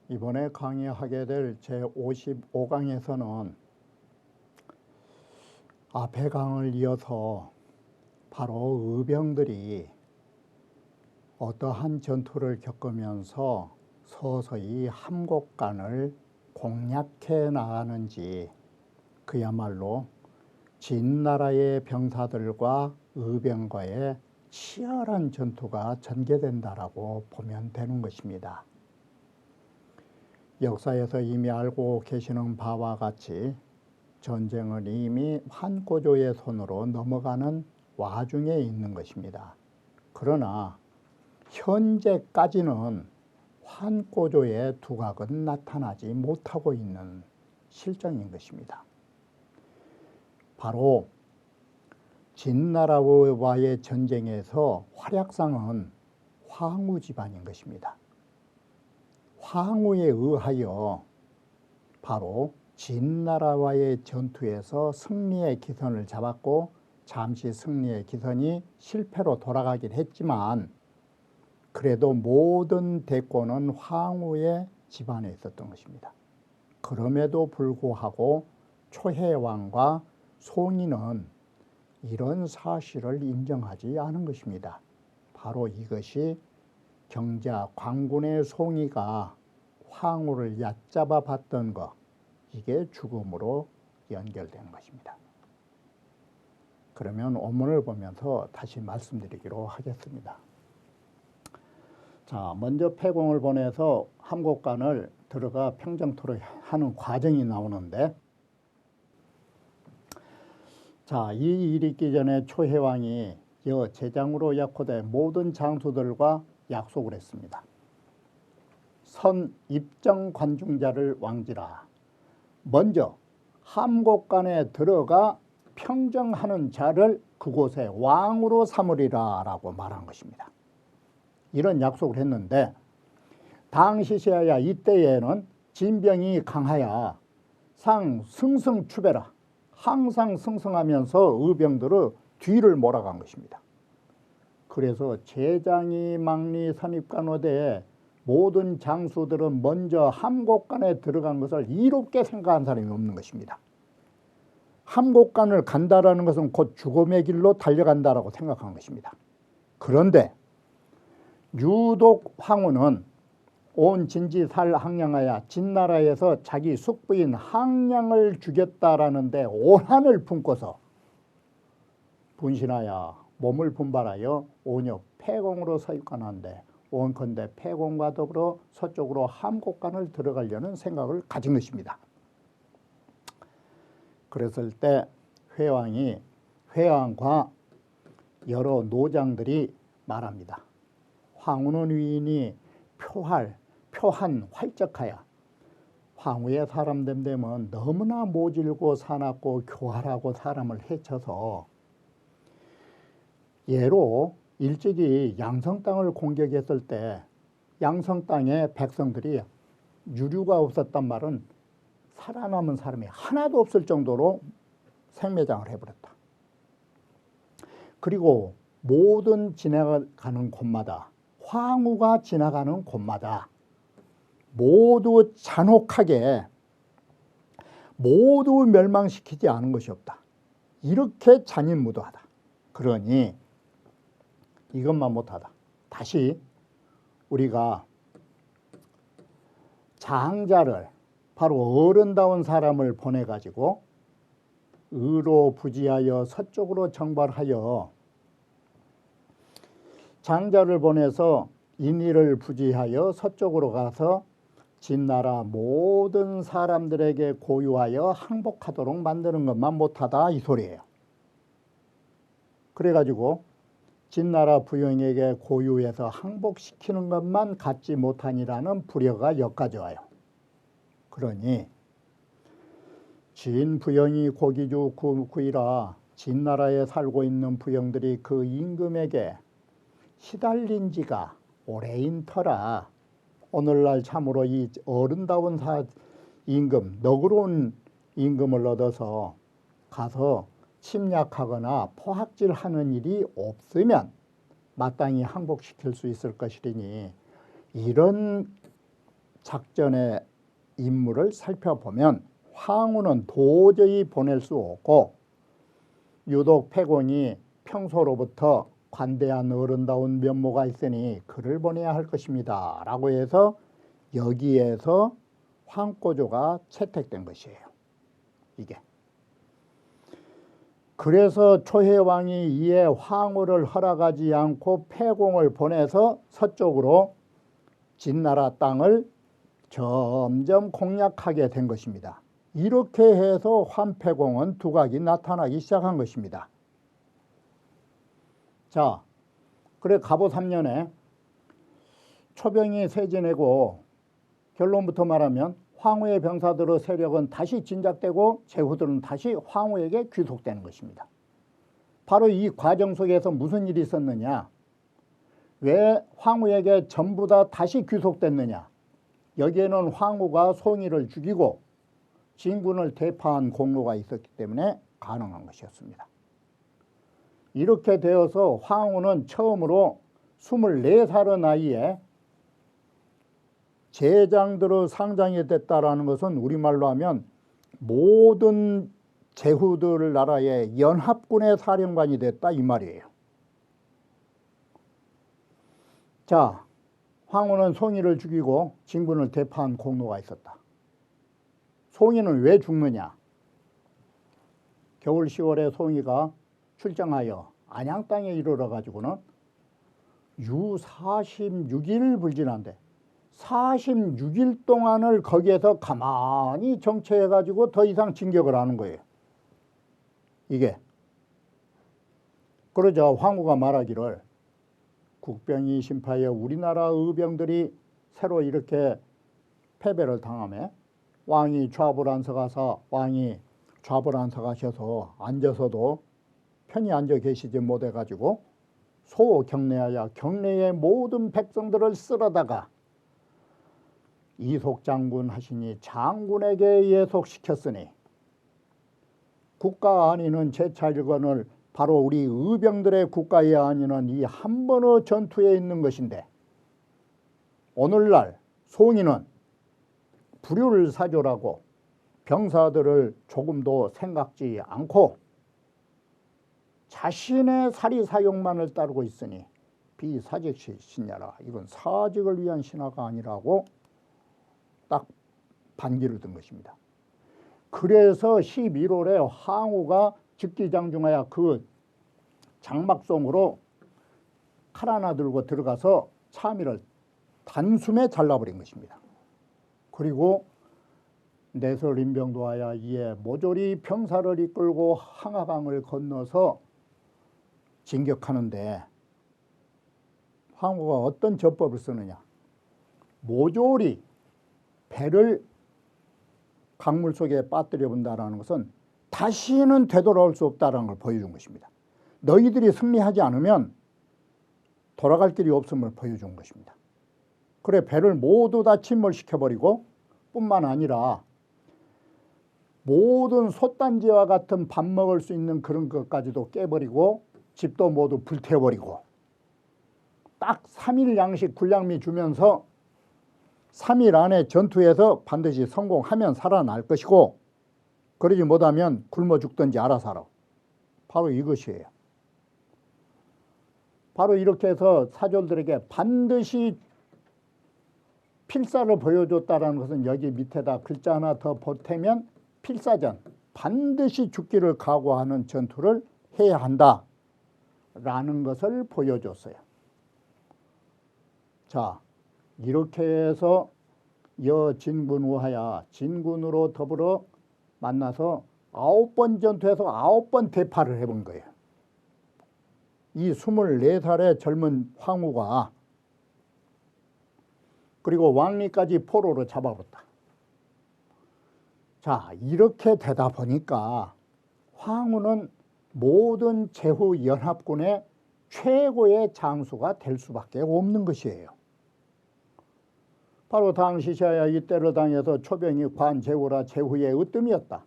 이번에 강의하게 될 제55강에서는 앞의 강을 이어서 바로 의병들이 어떠한 전투를 겪으면서 서서히 함곡간을 공략해 나가는지, 그야말로 진나라의 병사들과 의병과의 치열한 전투가 전개된다라고 보면 되는 것입니다. 역사에서 이미 알고 계시는 바와 같이 전쟁은 이미 환꼬조의 손으로 넘어가는 와중에 있는 것입니다. 그러나 현재까지는 환꼬조의 두각은 나타나지 못하고 있는 실정인 것입니다. 바로 진나라와의 전쟁에서 활약상은 황후 집안인 것입니다. 황후에 의하여 바로 진나라와의 전투에서 승리의 기선을 잡았고, 잠시 승리의 기선이 실패로 돌아가긴 했지만 그래도 모든 대권은 황후의 집안에 있었던 것입니다. 그럼에도 불구하고 초해왕과 송이는 이런 사실을 인정하지 않은 것입니다. 바로 이것이 경자 광군의 송이가 황후를 얕잡아 봤던 것, 이게 죽음으로 연결되는 것입니다. 그러면 원문을 보면서 다시 말씀드리기로 하겠습니다. 자, 먼저 패공을 보내서 함곡간을 들어가 평정토를 하는 과정이 나오는데, 자, 이 일이 있기 전에 초해왕이 제장으로 약호된 모든 장수들과 약속을 했습니다. 선 입정 관중자를 왕지라. 먼저 함곡간에 들어가 평정하는 자를 그곳에 왕으로 삼으리라 라고 말한 것입니다. 이런 약속을 했는데, 당시시야 이때에는 진병이 강하여 승승추배라, 항상 승승하면서 의병들의 뒤를 몰아간 것입니다. 그래서 제장이 망리 선입간호대에 모든 장수들은 먼저 함곡간에 들어간 것을 이롭게 생각한 사람이 없는 것입니다. 함곡간을 간다라는 것은 곧 죽음의 길로 달려간다라고 생각한 것입니다. 그런데 유독 황후는 온 진지살 항량하여 진나라에서 자기 숙부인 항량을 죽였다라는데 오한을 품고서 분신하여 몸을 분발하여 오녀 패공으로 서입관하는데, 원컨대 패공과 더불어 서쪽으로 함곡간을 들어가려는 생각을 가진 것입니다. 그랬을 때 회왕과 여러 노장들이 말합니다. 황후는 위인이 표한 활적하여 황후의 사람됨 되면 너무나 모질고 사납고 교활하고 사람을 해쳐서, 예로 일찍이 양성 땅을 공격했을 때 양성 땅의 백성들이 유류가 없었단 말은 살아남은 사람이 하나도 없을 정도로 생매장을 해버렸다. 그리고 모든 지나가는 곳마다, 황후가 지나가는 곳마다 모두 잔혹하게 모두 멸망시키지 않은 것이 없다. 이렇게 잔인무도하다. 그러니 이것만 못하다. 다시 우리가 장자를, 바로 어른다운 사람을 보내가지고 의로 부지하여 서쪽으로 정발하여, 장자를 보내서 인의를 부지하여 서쪽으로 가서 진나라 모든 사람들에게 고유하여 항복하도록 만드는 것만 못하다, 이 소리예요. 그래가지고 진나라 부영에게 고유해서 항복시키는 것만 갖지 못하니라는 불효가 여기까지 와요. 그러니 진 부영이 고기주 구이라 진나라에 살고 있는 부영들이 그 임금에게 시달린 지가 오래인 터라 오늘날 참으로 이 어른다운 임금, 너그러운 임금을 얻어서 가서 침략하거나 포악질하는 일이 없으면 마땅히 항복시킬 수 있을 것이니, 이런 작전의 임무를 살펴보면 황후는 도저히 보낼 수 없고 유독 패공이 평소로부터 관대한 어른다운 면모가 있으니 그를 보내야 할 것입니다 라고 해서 여기에서 황꼬조가 채택된 것이에요. 이게. 그래서 초해왕이 이에 황후를 허락하지 않고 패공을 보내서 서쪽으로 진나라 땅을 점점 공략하게 된 것입니다. 이렇게 해서 환패공은 두각이 나타나기 시작한 것입니다. 자, 그래 갑오 3년에 초병이 쇠지내고 결론부터 말하면 황후의 병사들의 세력은 다시 진작되고 제후들은 다시 황후에게 귀속되는 것입니다. 바로 이 과정 속에서 무슨 일이 있었느냐? 왜 황후에게 전부 다 다시 귀속됐느냐? 여기에는 황후가 송이를 죽이고 진군을 대파한 공로가 있었기 때문에 가능한 것이었습니다. 이렇게 되어서 황후는 처음으로 24살의 나이에 제장들의 상장이 됐다라는 것은 우리말로 하면 모든 제후들 나라의 연합군의 사령관이 됐다 이 말이에요. 자, 황후는 송이를 죽이고 진군을 대파한 공로가 있었다. 송이는 왜 죽느냐? 겨울 10월에 송이가 출정하여 안양 땅에 이르러 가지고는 유 46일 불지난데 46일 동안을 거기에서 가만히 정처해 가지고 더 이상 진격을 하는 거예요. 이게. 그러자 황후가 말하기를 국병이 심파하여 우리나라 의병들이 새로 이렇게 패배를 당하며 왕이 좌불안석하셔서 앉아서도 편히 앉아 계시지 못해 가지고 소경내하여 경내의 모든 백성들을 쓸어다가 이속장군 하시니 장군에게 예속시켰으니 국가 안위는 제찰관을 바로 우리 의병들의 국가의 안위는 이 한 번의 전투에 있는 것인데 오늘날 송이는 불효를 사조라고 병사들을 조금도 생각지 않고 자신의 사리사욕만을 따르고 있으니 비사직시 신야라. 이건 사직을 위한 신하가 아니라고 딱 반기를 든 것입니다. 그래서 11월에 황후가 즉기장중하여 그 장막송으로 칼 하나 들고 들어가서 차미를 단숨에 잘라버린 것입니다. 그리고 내설인병도하여 이에 모조리 병사를 이끌고 항하강을 건너서 진격하는데 황후가 어떤 전법을 쓰느냐? 모조리 배를 강물 속에 빠뜨려 본다는 것은 다시는 되돌아올 수 없다는 걸 보여준 것입니다. 너희들이 승리하지 않으면 돌아갈 길이 없음을 보여준 것입니다. 그래 배를 모두 다 침몰시켜버리고 뿐만 아니라 모든 솥단지와 같은 밥 먹을 수 있는 그런 것까지도 깨버리고 집도 모두 불태워버리고 딱 3일 양식 군량미 주면서 3일 안에 전투에서 반드시 성공하면 살아날 것이고 그러지 못하면 굶어 죽든지 알아서 하라. 바로 이것이에요. 바로 이렇게 해서 사졸들에게 반드시 필사를 보여줬다는 것은 여기 밑에다 글자 하나 더 보태면 필사전, 반드시 죽기를 각오하는 전투를 해야 한다라는 것을 보여줬어요. 자, 이렇게 해서 여진군우하야 진군으로 더불어 만나서 9번 전투에서 9번 대파를 해본 거예요. 이 24살의 젊은 황후가 그리고 왕리까지 포로로 잡아버렸다. 자, 이렇게 되다 보니까 황후는 모든 제후 연합군의 최고의 장수가 될 수밖에 없는 것이에요. 바로 당시셔야 이때를 당해서 초병이 관제후라 제후의 으뜸이었다.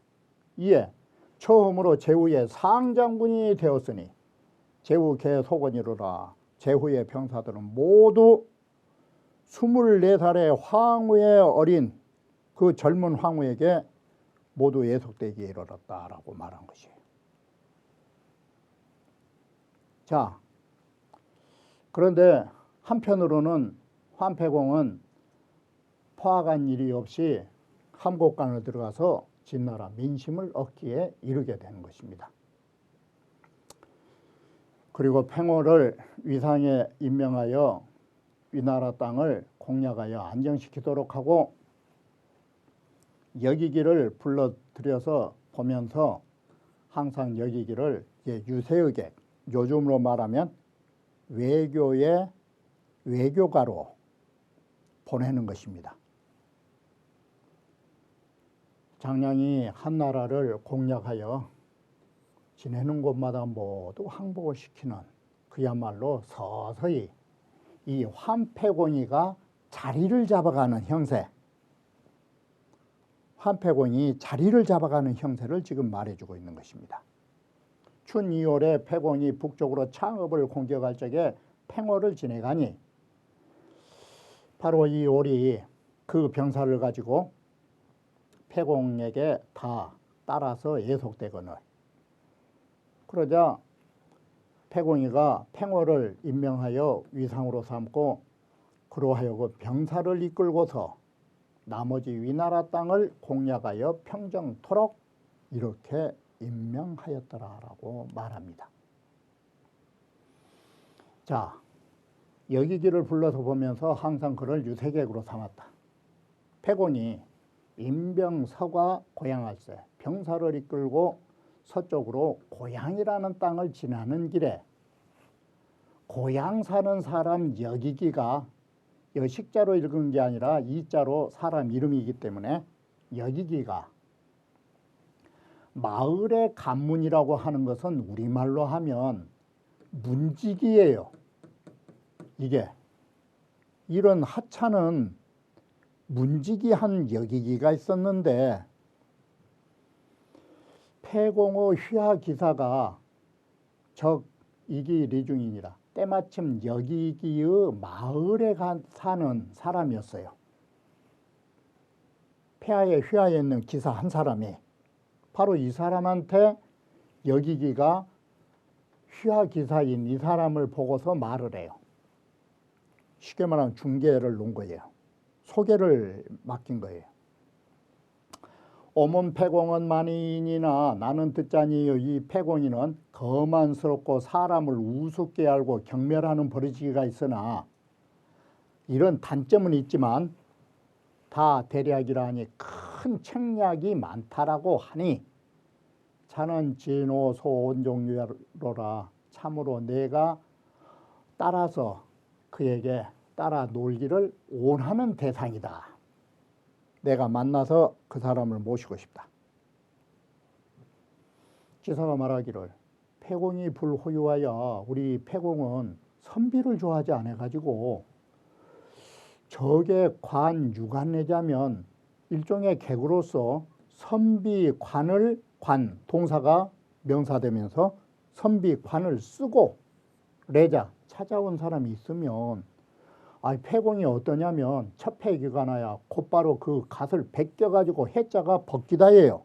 이에 처음으로 제후의 상장군이 되었으니 제후 계속은 이루라. 제후의 병사들은 모두 24살의 황후의 어린 그 젊은 황후에게 모두 예속되기에 이르렀다라고 말한 것이에요. 자, 그런데 한편으로는 환패공은 포악한 일이 없이 함곡관을 들어가서 진나라 민심을 얻기에 이르게 되는 것입니다. 그리고 팽호를 위상에 임명하여 위나라 땅을 공략하여 안정시키도록 하고 여기기를 불러들여서 보면서 항상 여기기를 유세의객, 요즘으로 말하면 외교의 외교가로 보내는 것입니다. 장량이 한 나라를 공략하여 지내는 곳마다 모두 항복을 시키는 그야말로 서서히 이 환패공이가 자리를 잡아가는 형세, 환패공이 자리를 잡아가는 형세를 지금 말해주고 있는 것입니다. 춘 2월에 패공이 북쪽으로 창읍을 공격할 적에 팽호를 지내가니 바로 이 올이 그 병사를 가지고 패공에게 다 따라서 예속되거늘 그러자 패공이가 팽호를 임명하여 위상으로 삼고 그로 하여금 병사를 이끌고서 나머지 위나라 땅을 공략하여 평정토록 이렇게 임명하였더라라고 말합니다. 자, 여기기를 불러서 보면서 항상 그를 유세객으로 삼았다. 패공이 임병서가 고향할세 병사를 이끌고 서쪽으로 고향이라는 땅을 지나는 길에 고향 사는 사람 여기기가 식자로 읽은 게 아니라 이자로 사람 이름이기 때문에 여기기가 마을의 간문이라고 하는 것은 우리말로 하면 문지기예요. 이게 이런 하찮은 문지기한 여기기가 있었는데 패공의 휘하 기사가 적 이기 리중이니라 때마침 여기기의 마을에 사는 사람이었어요. 폐하에 휘하에 있는 기사 한 사람이 바로 이 사람한테 여기기가 휘하 기사인 이 사람을 보고서 말을 해요. 쉽게 말하면 중개를 놓은 거예요. 소개를 맡긴 거예요. 오문 패공은 만인이나 나는 듣자니요 이 패공이는 거만스럽고 사람을 우습게 알고 경멸하는 버리지기가 있으나 이런 단점은 있지만 다 대략이라 하니 큰 책략이 많다라고 하니 자는 진호 소온종류로라 참으로 내가 따라서 그에게 따라 놀기를 원하는 대상이다. 내가 만나서 그 사람을 모시고 싶다. 기사가 말하기를 패공이 불호유하여 우리 패공은 선비를 좋아하지 않아가지고 적의 관 유관 내자면 일종의 객으로서 선비관을 관 동사가 명사되면서 선비관을 쓰고 레자 찾아온 사람이 있으면 패공이 어떠냐면 첩패기관하야 곧바로 그 갓을 벗겨가지고 해자가 벗기다예요.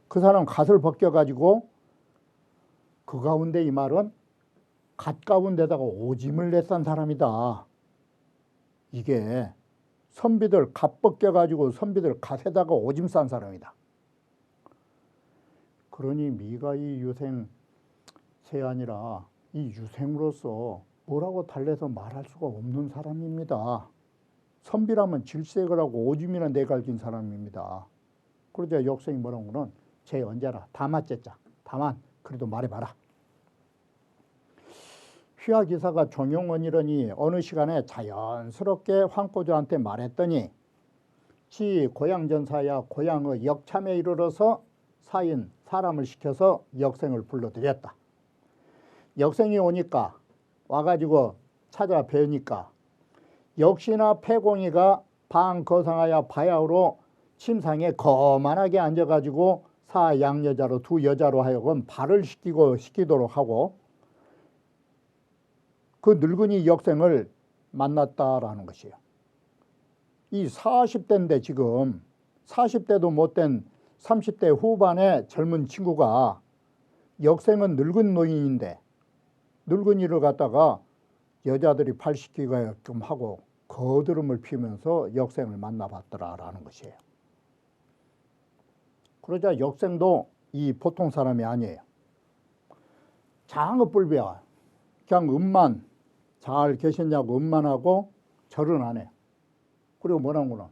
그 사람 갓을 벗겨가지고 그 가운데 이 말은 갓 가운데다가 오짐을 내싼 사람이다. 이게 선비들 갓 벗겨가지고 선비들 갓에다가 오짐 싼 사람이다. 그러니 미가 이 유생세 아니라 이 유생으로서 뭐라고 달래서 말할 수가 없는 사람입니다. 선비라면 질색을 하고 오줌이나 내갈긴 사람입니다. 그러자 역생이 뭐라고는 제 언제나 다맞제자 다만 그래도 말해봐라. 휘하 기사가 종용언이러니 어느 시간에 자연스럽게 황고조한테 말했더니 지 고향전사야 고향의 역참에 이르러서 사인 사람을 시켜서 역생을 불러들였다. 역생이 오니까 와가지고 찾아뵈니까 역시나 패공이가 방거상하여 바야흐로 침상에 거만하게 앉아가지고 사양여자로 두 여자로 하여금 발을 시키도록 하고 그 늙은이 역생을 만났다라는 것이에요. 이 40대인데 지금 40대도 못된 30대 후반의 젊은 친구가 역생은 늙은 노인인데 늙은이를 갖다가 여자들이 발시키게끔 하고 거드름을 피우면서 역생을 만나봤더라라는 것이에요. 그러자 역생도 이 보통 사람이 아니에요. 장업불배야. 그냥 음만 잘 계셨냐고 음만하고 절은 안 해요. 그리고 뭐라고는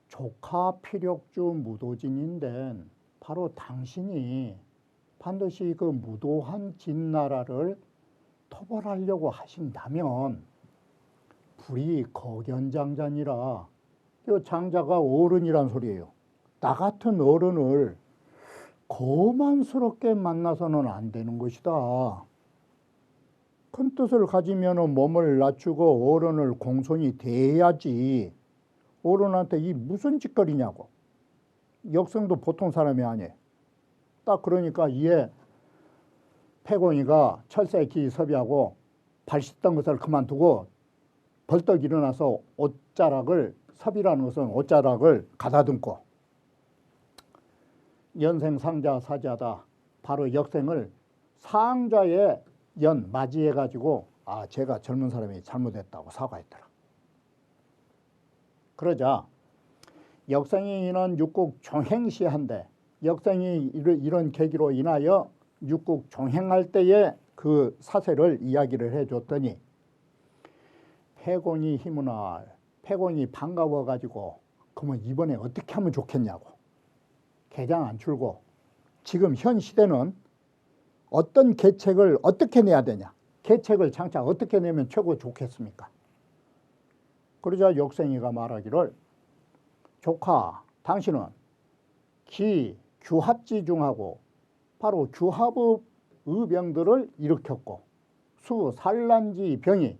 조카 필욕주 무도진인데 바로 당신이 반드시 그 무도한 진나라를 토벌하려고 하신다면 불이 거견장자니라. 이 장자가 어른이란 소리예요. 나 같은 어른을 거만스럽게 만나서는 안 되는 것이다. 큰 뜻을 가지면 몸을 낮추고 어른을 공손히 대해야지. 어른한테 이 무슨 짓거리냐고. 역생도 보통 사람이 아니에요. 딱 그러니까 이에 패공이가 철사에 기 섭이하고 발 씻던 것을 그만두고 벌떡 일어나서 옷자락을, 섭이라는 것은 옷자락을 가다듬고 연생 상자 사자다. 바로 역생을 상자에 연 맞이해 가지고 제가 젊은 사람이 잘못했다고 사과했더라. 그러자 역생이 이는 육국 종행시한데 역생이 이런 계기로 인하여 육국 종행할 때에 그 사세를 이야기를 해줬더니 패곤이 힘은알 패곤이 반가워 가지고 그러면 이번에 어떻게 하면 좋겠냐고 개장 안 출고 지금 현 시대는 어떤 계책을 어떻게 내야 되냐 계책을 장차 어떻게 내면 최고 좋겠습니까? 그러자 역생이가 말하기를 조카 당신은 기 규합지중하고 바로 규합의 병들을 일으켰고 수 산란지 병이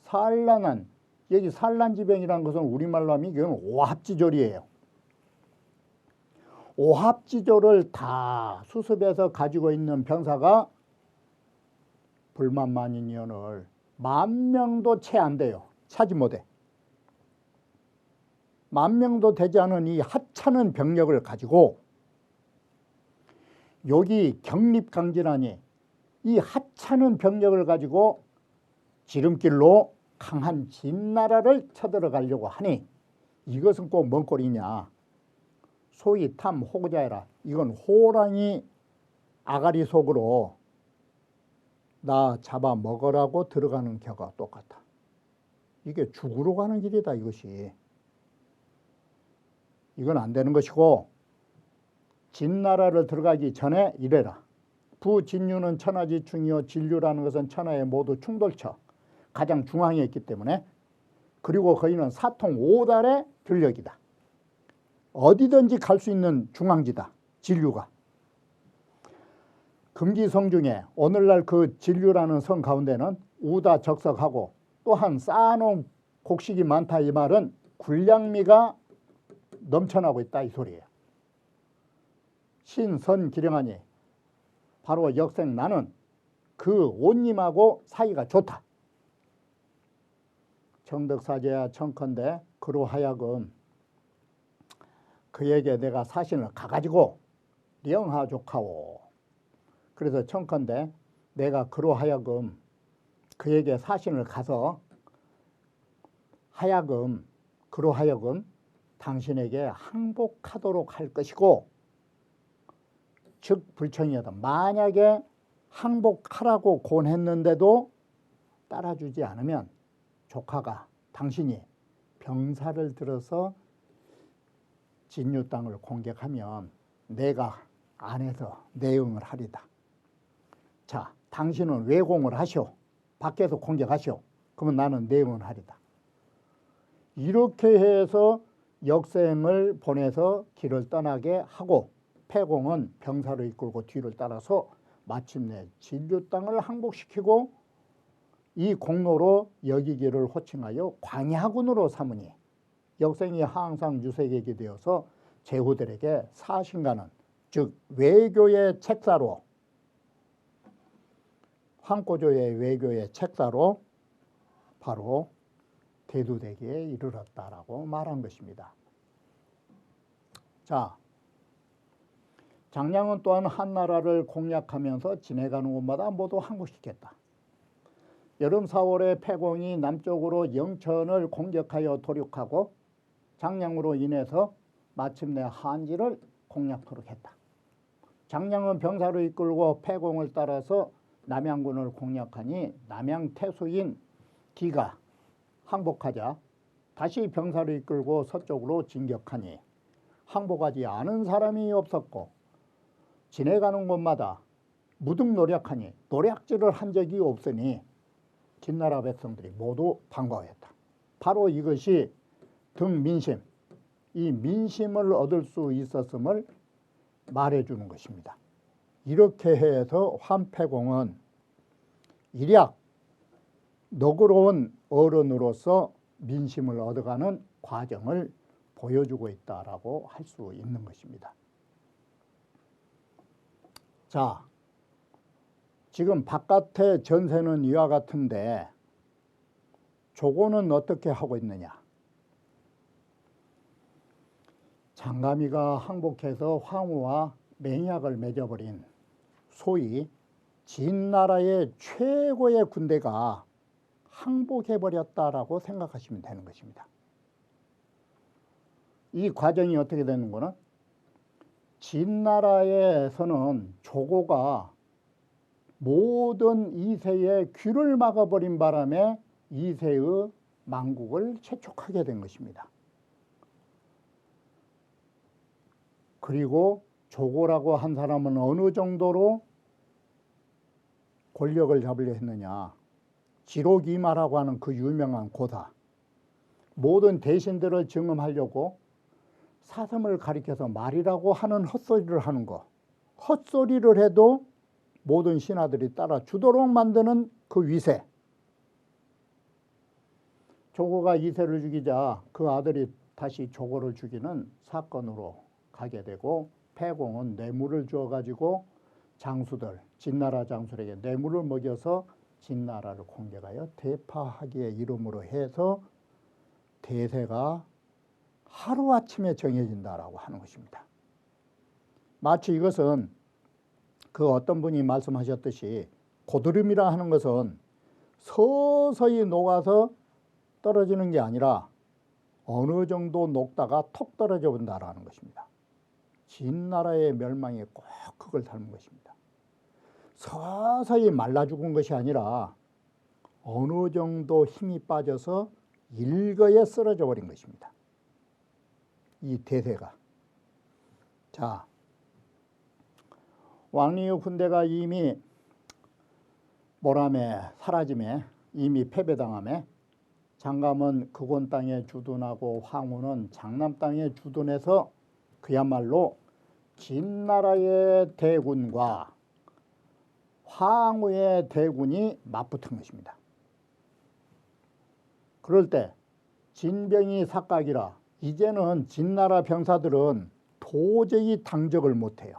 산란한 여기 산란지병이라는 것은 우리말로 하면 이건 오합지졸이에요. 오합지졸을 다 수습해서 가지고 있는 병사가 불만만인연을 10,000명도 채 안 돼요. 차지 못해. 10,000명도 되지 않은 이 하찮은 병력을 가지고 여기 경립강진하니 이 하찮은 병력을 가지고 지름길로 강한 진나라를 쳐들어가려고 하니 이것은 꼭 뭔 꼴이냐. 소위 탐 호구자해라. 이건 호랑이 아가리 속으로 나 잡아먹으라고 들어가는 겨가 똑같아. 이게 죽으러 가는 길이다 이것이. 이건 안 되는 것이고 진나라를 들어가기 전에 이래라. 부진유는 천하지 중요 진류라는 것은 천하의 모두 충돌처 가장 중앙에 있기 때문에 그리고 거기는 사통 오달의 들녘이다. 어디든지 갈 수 있는 중앙지다. 진류가. 금기성 중에 오늘날 그 진류라는 성 가운데는 우다적석하고 또한 쌓아놓은 곡식이 많다 이 말은 군량미가 넘쳐나고 있다 이 소리예요. 신선기령하니 바로 역생 나는 그 온님하고 사이가 좋다. 정덕사제야 청컨대 그로 하여금 그에게 내가 사신을 가가지고 령하족하오. 그래서 청컨대 내가 그로 하여금 그에게 사신을 가서 그로 하여금 당신에게 항복하도록 할 것이고 즉 불청이하다. 만약에 항복하라고 권했는데도 따라주지 않으면 조카가 당신이 병사를 들어서 진유 땅을 공격하면 내가 안에서 내응을 하리다. 자, 당신은 외공을 하시오. 밖에서 공격하시오. 그러면 나는 내응을 하리다. 이렇게 해서 역생을 보내서 길을 떠나게 하고 패공은 병사를 이끌고 뒤를 따라서 마침내 진류 땅을 항복시키고 이 공로로 여기기를 호칭하여 광야군으로 삼으니 역생이 항상 유색에게 되어서 제후들에게 사신가는 즉 외교의 책사로 황고조의 외교의 책사로 바로 대두되기에 이르렀다라고 말한 것입니다. 자, 장량은 또한 한나라를 공략하면서 지내가는 곳마다 모두 항복시켰다. 여름 4월에 패공이 남쪽으로 영천을 공격하여 도륙하고 장량으로 인해서 마침내 한지를 공략토록 했다. 장량은 병사를 이끌고 패공을 따라서 남양군을 공략하니 남양태수인 기가 항복하자 다시 병사를 이끌고 서쪽으로 진격하니 항복하지 않은 사람이 없었고 지내가는 곳마다 무등노략하니 노략질을 한 적이 없으니 진나라 백성들이 모두 반가워했다. 바로 이것이 등민심, 이 민심을 얻을 수 있었음을 말해주는 것입니다. 이렇게 해서 환패공은 일약 너그러운 어른으로서 민심을 얻어가는 과정을 보여주고 있다라고 할 수 있는 것입니다. 자, 지금 바깥의 전세는 이와 같은데 조고는 어떻게 하고 있느냐? 장가미가 항복해서 황후와 맹약을 맺어버린 소위 진나라의 최고의 군대가 항복해버렸다라고 생각하시면 되는 것입니다. 이 과정이 어떻게 되는 거는 진나라에서는 조고가 모든 이세의 귀를 막아버린 바람에 이세의 망국을 재촉하게 된 것입니다. 그리고 조고라고 한 사람은 어느 정도로 권력을 잡으려 했느냐. 지록이마라고 하는 그 유명한 고사. 모든 대신들을 증음하려고 사슴을 가리켜서 말이라고 하는 헛소리를 하는 거. 헛소리를 해도 모든 신하들이 따라 주도록 만드는 그 위세. 조고가 이세를 죽이자 그 아들이 다시 조고를 죽이는 사건으로 가게 되고 패공은 뇌물을 주어가지고 장수들, 진나라 장수에게 뇌물을 먹여서 진나라를 공격하여 대파하기에 이름으로 해서 대세가 하루아침에 정해진다라고 하는 것입니다. 마치 이것은 그 어떤 분이 말씀하셨듯이 고드름이라 하는 것은 서서히 녹아서 떨어지는 게 아니라 어느 정도 녹다가 톡 떨어져 본다라는 것입니다. 진나라의 멸망에 꼭 그걸 닮은 것입니다. 서서히 말라 죽은 것이 아니라 어느 정도 힘이 빠져서 일거에 쓰러져 버린 것입니다. 이 대세가. 자, 왕리의 군대가 이미 모람에 사라짐에 이미 패배당함에 장감은 극원 땅에 주둔하고 황후는 장남 땅에 주둔해서 그야말로 진나라의 대군과 황후의 대군이 맞붙은 것입니다. 그럴 때 진병이 삭각이라 이제는 진나라 병사들은 도저히 당적을 못해요.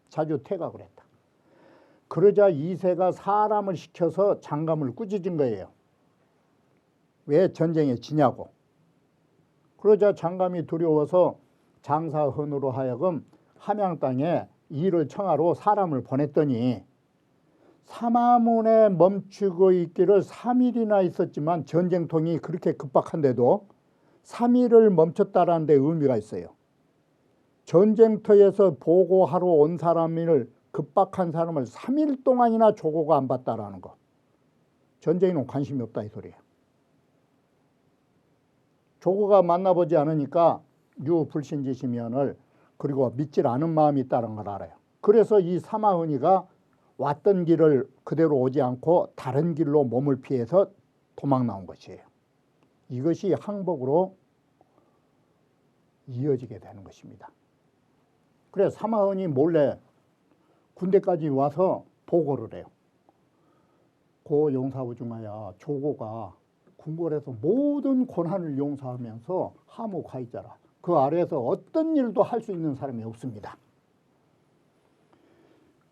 자주 퇴각을 했다. 그러자 이세가 사람을 시켜서 장감을 꾸짖은 거예요. 왜 전쟁에 지냐고. 그러자 장감이 두려워서 장사헌으로 하여금 함양 땅에 일을 청하러 사람을 보냈더니 사마문에 멈추고 있기를 3일이나 있었지만 전쟁통이 그렇게 급박한데도 3일을 멈췄다라는 데 의미가 있어요. 전쟁터에서 보고하러 온 사람을 급박한 사람을 3일 동안이나 조고가 안 봤다라는 거. 전쟁에는 관심이 없다 이 소리예요. 조고가 만나보지 않으니까 유불신지시면을 그리고 믿질 않은 마음이 있다는 걸 알아요. 그래서 이 사마헌이가 왔던 길을 그대로 오지 않고 다른 길로 몸을 피해서 도망 나온 것이에요. 이것이 항복으로 이어지게 되는 것입니다. 그래서 사마헌이 몰래 군대까지 와서 보고를 해요. 고 용사부중하야 조고가 궁궐에서 모든 고난을 용서하면서 하무 가이자라. 그 아래에서 어떤 일도 할 수 있는 사람이 없습니다.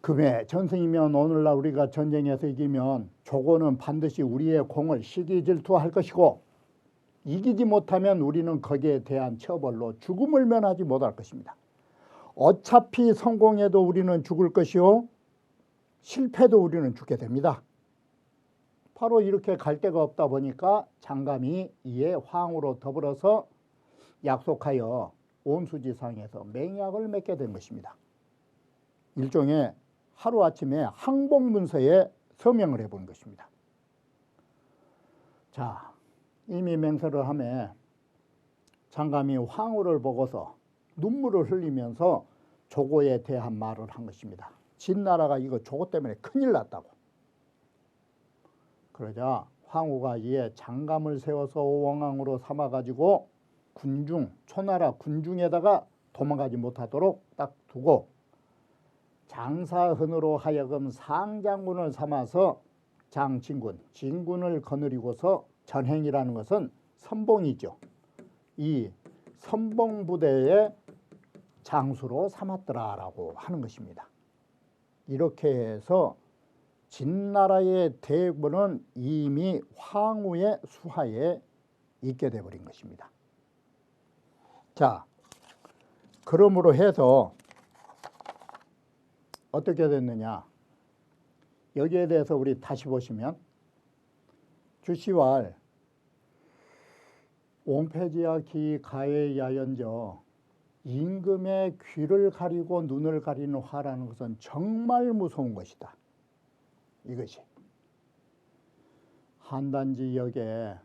금에 전승이면 오늘날 우리가 전쟁에서 이기면 조고는 반드시 우리의 공을 시기 질투할 것이고 이기지 못하면 우리는 거기에 대한 처벌로 죽음을 면하지 못할 것입니다. 어차피 성공해도 우리는 죽을 것이요 실패도 우리는 죽게 됩니다. 바로 이렇게 갈 데가 없다 보니까 장감이 이에 황후로 더불어서 약속하여 온수지상에서 맹약을 맺게 된 것입니다. 일종의 하루아침에 항복문서에 서명을 해본 것입니다. 자, 이미 맹세를 하며 장감이 황후를 보고서 눈물을 흘리면서 조고에 대한 말을 한 것입니다. 진나라가 이거 조고 때문에 큰일 났다고. 그러자 황후가 이에 장감을 세워서 왕왕으로 삼아가지고 군중, 초나라 군중에다가 도망가지 못하도록 딱 두고 장사흔으로 하여금 상장군을 삼아서 장진군, 진군을 거느리고서 전행이라는 것은 선봉이죠. 이 선봉부대의 장수로 삼았더라라고 하는 것입니다. 이렇게 해서 진나라의 대부는 이미 황후의 수하에 있게 되어버린 것입니다. 자, 그러므로 해서 어떻게 됐느냐. 여기에 대해서 우리 다시 보시면 주시왈 옹패지야 기 가해 야연저 임금의 귀를 가리고 눈을 가리는 화라는 것은 정말 무서운 것이다. 이것이 한단 지역에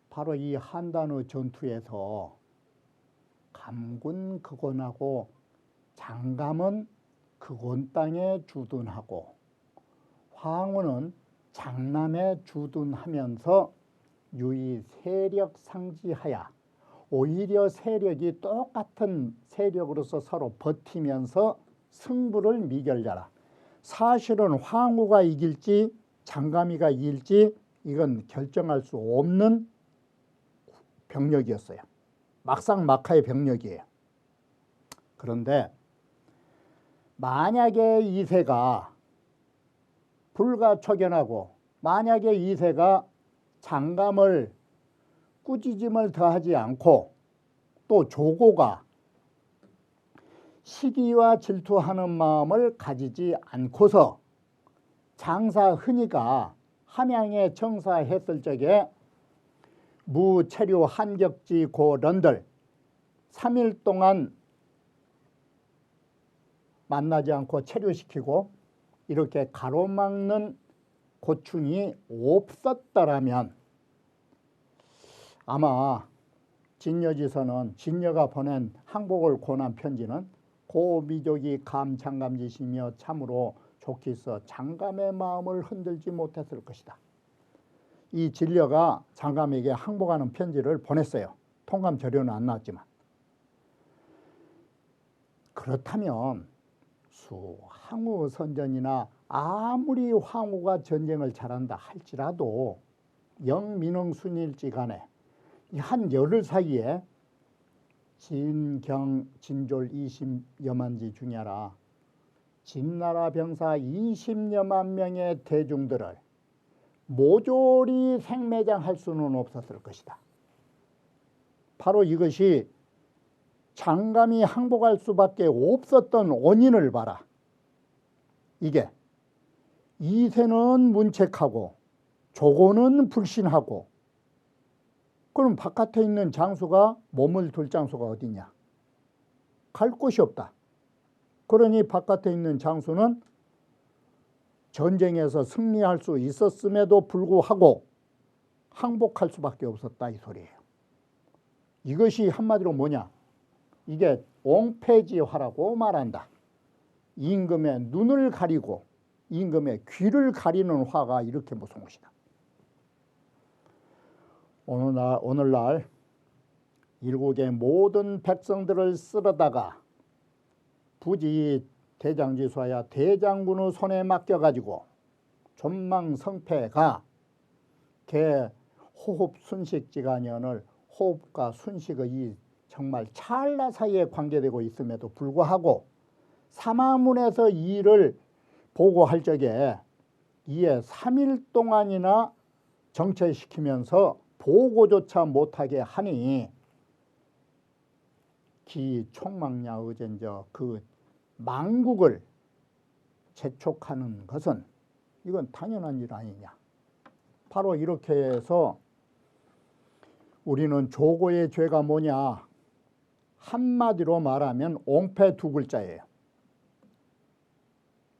바로 이 한단의 전투에서 감군 극원하고 장감은 극원 땅에 주둔하고 황후는 장남에 주둔하면서 유이 세력 상지하야 오히려 세력이 똑같은 세력으로서 서로 버티면서 승부를 미결자라. 사실은 황후가 이길지 장감이가 이길지 이건 결정할 수 없는 병력이었어요. 막상 막하의 병력이에요. 그런데 만약에 이세가 불가초견하고 만약에 이세가 장감을 꾸짖음을 더하지 않고 또 조고가 시기와 질투하는 마음을 가지지 않고서 장사흔이가 함양에 정사했을 적에 무체류 한격지 고런들 3일 동안 만나지 않고 체류시키고 이렇게 가로막는 고충이 없었더라면 아마 진여지서는 진여가 보낸 항복을 권한 편지는 고미족이 감장감지시며 참으로 좋기서 장감의 마음을 흔들지 못했을 것이다. 이 진려가 장감에게 항복하는 편지를 보냈어요. 통감 재료는 안 나왔지만. 그렇다면 항우 선전이나 아무리 황후가 전쟁을 잘한다 할지라도 영민흥순일지 간에 한 열흘 사이에 진경 진졸 20여만지 중야라 진나라 병사 20여만 명의 대중들을 모조리 생매장할 수는 없었을 것이다. 바로 이것이 장감이 항복할 수밖에 없었던 원인을 봐라. 이게 이세는 문책하고 조고는 불신하고 그럼 바깥에 있는 장수가 몸을 둘 장수가 어디냐? 갈 곳이 없다. 그러니 바깥에 있는 장수는 전쟁에서 승리할 수 있었음에도 불구하고 항복할 수밖에 없었다 이 소리예요. 이것이 한마디로 뭐냐? 이게 옹패지화라고 말한다. 임금의 눈을 가리고 임금의 귀를 가리는 화가 이렇게 무서운 것이다. 오늘날 일국의 모든 백성들을 쓸어다가 부지 대장지수하야 대장군의 손에 맡겨가지고 전망성패가 개 호흡 순식지간연을 호흡과 순식의 이 정말 찰나 사이에 관계되고 있음에도 불구하고 사마문에서 이 일을 보고할 적에 이에 3일 동안이나 정체시키면서 보고조차 못하게 하니 기 총망야 의전저 그 망국을 재촉하는 것은 이건 당연한 일 아니냐. 바로 이렇게 해서 우리는 조고의 죄가 뭐냐. 한마디로 말하면 옹패 두 글자예요.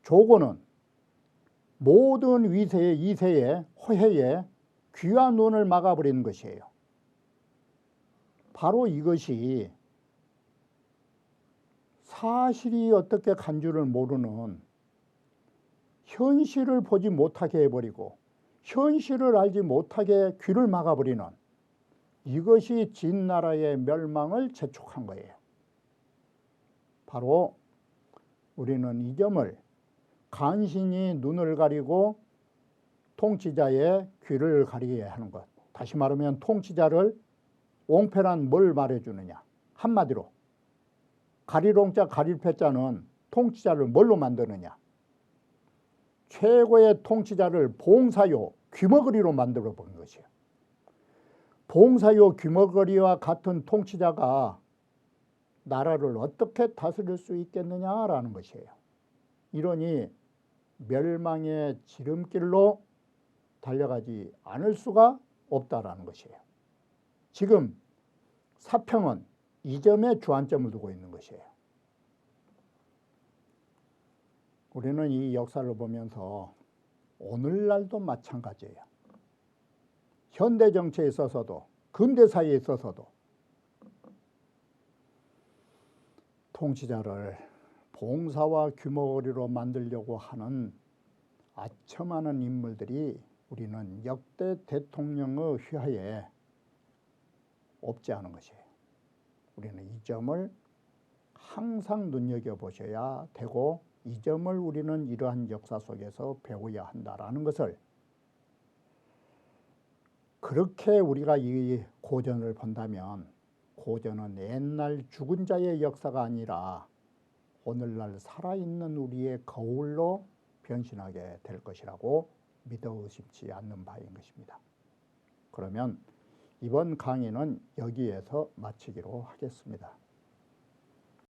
조고는 모든 위세의 이세의 허해에 귀와 눈을 막아버리는 것이에요. 바로 이것이 사실이 어떻게 간 줄을 모르는 현실을 보지 못하게 해버리고 현실을 알지 못하게 귀를 막아버리는 이것이 진나라의 멸망을 재촉한 거예요. 바로 우리는 이 점을 간신히 눈을 가리고 통치자의 귀를 가리게 하는 것. 다시 말하면 통치자를 옹패란 뭘 말해주느냐. 한마디로 가리롱자 가릴패자는 통치자를 뭘로 만드느냐. 최고의 통치자를 봉사요 귀머거리로 만들어 본 것이에요. 봉사요 귀머거리와 같은 통치자가 나라를 어떻게 다스릴 수 있겠느냐라는 것이에요. 이러니 멸망의 지름길로 달려가지 않을 수가 없다라는 것이에요. 지금 사평은 이 점에 주안점을 두고 있는 것이에요. 우리는 이 역사를 보면서 오늘날도 마찬가지예요. 현대 정치에 있어서도 근대사에 있어서도 통치자를 봉사와 귀머거리로 만들려고 하는 아첨하는 인물들이 우리는 역대 대통령의 휘하에 없지 않은 것이에요. 우리는 이 점을 항상 눈여겨보셔야 되고 이 점을 우리는 이러한 역사 속에서 배워야 한다라는 것을 그렇게 우리가 이 고전을 본다면 고전은 옛날 죽은 자의 역사가 아니라 오늘날 살아있는 우리의 거울로 변신하게 될 것이라고 믿어 의심치 않는 바인 것입니다. 그러면 이번 강의는 여기에서 마치기로 하겠습니다.